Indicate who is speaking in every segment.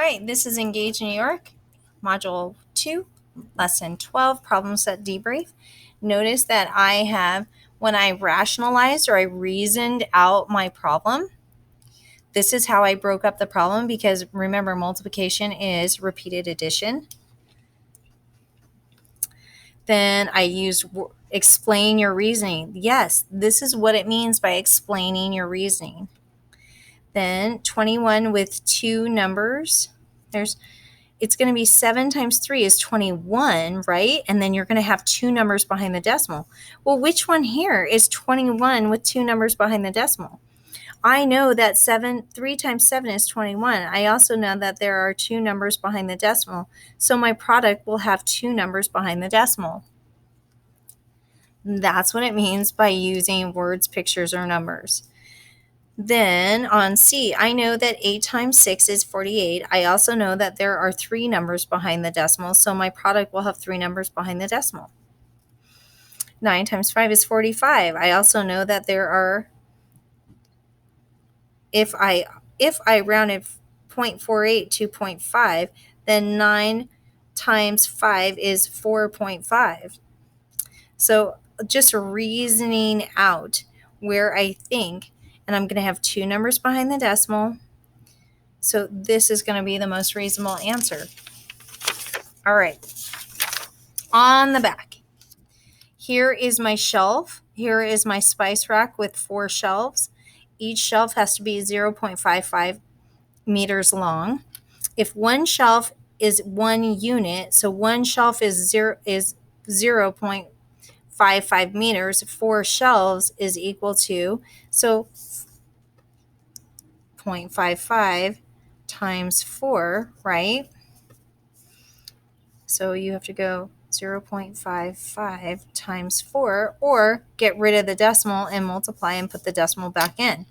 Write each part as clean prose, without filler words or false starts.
Speaker 1: right, this is Engage New York, Module 2, Lesson 12, Problem Set Debrief. Notice that I have, when I rationalized or I reasoned out my problem, this is how I broke up the problem because remember, multiplication is repeated addition. Then I used explain your reasoning. Yes, this is what it means by explaining your reasoning. Then 21 with two numbers. It's going to be 7 times 3 is 21, right? And then you're going to have two numbers behind the decimal. Well, which one here is 21 with two numbers behind the decimal? I know that 3 times 7 is 21. I also know that there are two numbers behind the decimal. So my product will have two numbers behind the decimal. That's what it means by using words, pictures, or numbers. Then on C, I know that 8 times 6 is 48. I also know that there are three numbers behind the decimal, so my product will have three numbers behind the decimal. 9 times 5 is 45. I also know that there are, if I rounded 0.48 to 0.5, then 9 times 5 is 4.5. So just reasoning out where I think, and I'm going to have two numbers behind the decimal. So this is going to be the most reasonable answer. All right. On the back, here is my shelf. Here is my spice rack with 4 shelves. Each shelf has to be 0.55 meters long. If one shelf is 1 unit, so one shelf is 0.55 meters, 4 shelves is equal to, so 0.55 times 4, right? So you have to go 0.55 times 4, or get rid of the decimal and multiply and put the decimal back in.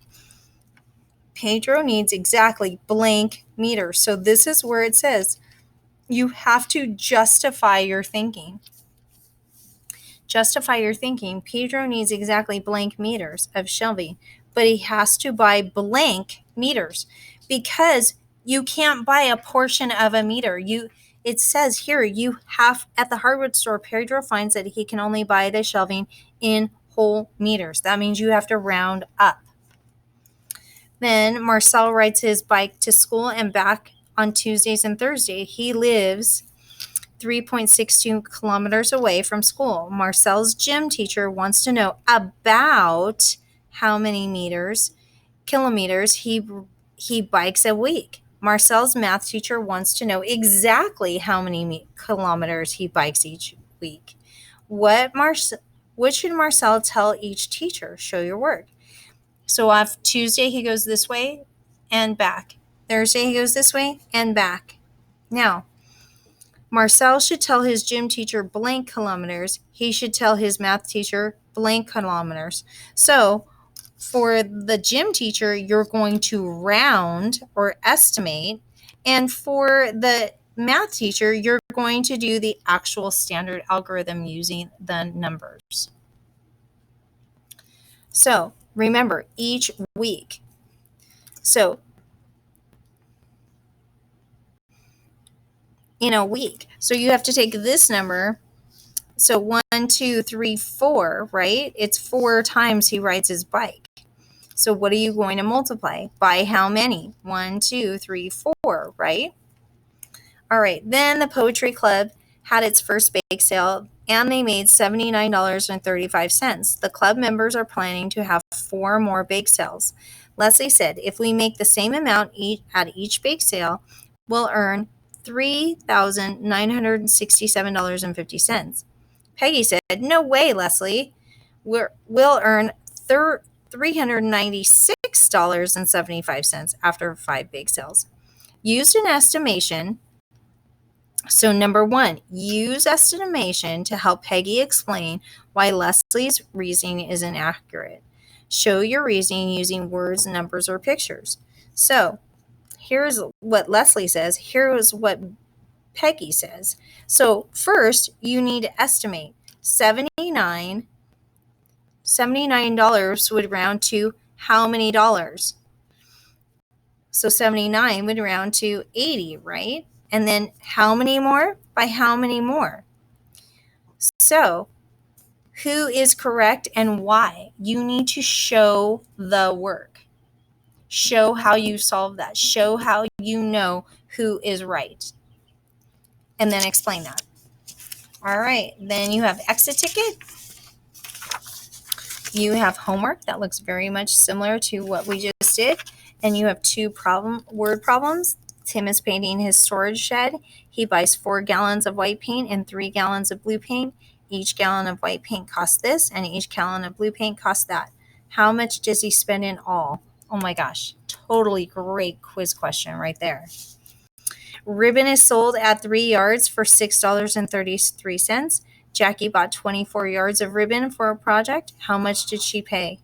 Speaker 1: Pedro needs exactly blank meters. So this is where it says you have to justify your thinking. Justify your thinking. Pedro needs exactly blank meters of shelving, but he has to buy blank meters because you can't buy a portion of a meter. It says here you have, at the hardwood store, Pedro finds that he can only buy the shelving in whole meters. That means you have to round up. Then Marcel rides his bike to school and back on Tuesdays and Thursdays. He lives 3.62 kilometers away from school. Marcel's gym teacher wants to know about how many kilometers he bikes a week. Marcel's math teacher wants to know exactly how many kilometers he bikes each week. What should Marcel tell each teacher? Show your work. So on Tuesday, he goes this way and back. Thursday, he goes this way and back. Now, Marcel should tell his gym teacher blank kilometers. He should tell his math teacher blank kilometers. So for the gym teacher, you're going to round or estimate. And for the math teacher, you're going to do the actual standard algorithm using the numbers. So remember, each week. So in a week. So you have to take this number. So 1, 2, 3, 4, right? It's 4 times he rides his bike. So what are you going to multiply? By how many? 1, 2, 3, 4, right? All right. Then the Poetry Club had its first bake sale and they made $79.35. The club members are planning to have 4 more bake sales. Leslie said, if we make the same amount at each bake sale, we'll earn $3,967.50. Peggy said, no way, Leslie. We'll earn $396.75 after 5 bake sales. Used an estimation. So number 1, use estimation to help Peggy explain why Leslie's reasoning is inaccurate. Show your reasoning using words, numbers, or pictures. So here's what Leslie says. Here's what Peggy says. So first, you need to estimate. $79 would round to how many dollars? So 79 would round to 80, right? And then how many more? By how many more? So who is correct and why? You need to show the work. Show how you solve that. Show how you know who is right. And then explain that. All right. Then you have exit ticket. You have homework that looks very much similar to what we just did. And you have two word problems. Tim is painting his storage shed. He buys 4 gallons of white paint and 3 gallons of blue paint. Each gallon of white paint costs this, and each gallon of blue paint costs that. How much does he spend in all? Oh my gosh, totally great quiz question right there. Ribbon is sold at 3 yards for $6.33. Jackie bought 24 yards of ribbon for a project. How much did she pay?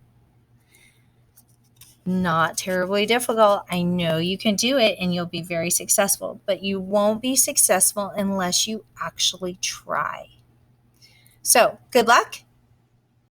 Speaker 1: Not terribly difficult. I know you can do it and you'll be very successful, but you won't be successful unless you actually try. So, good luck.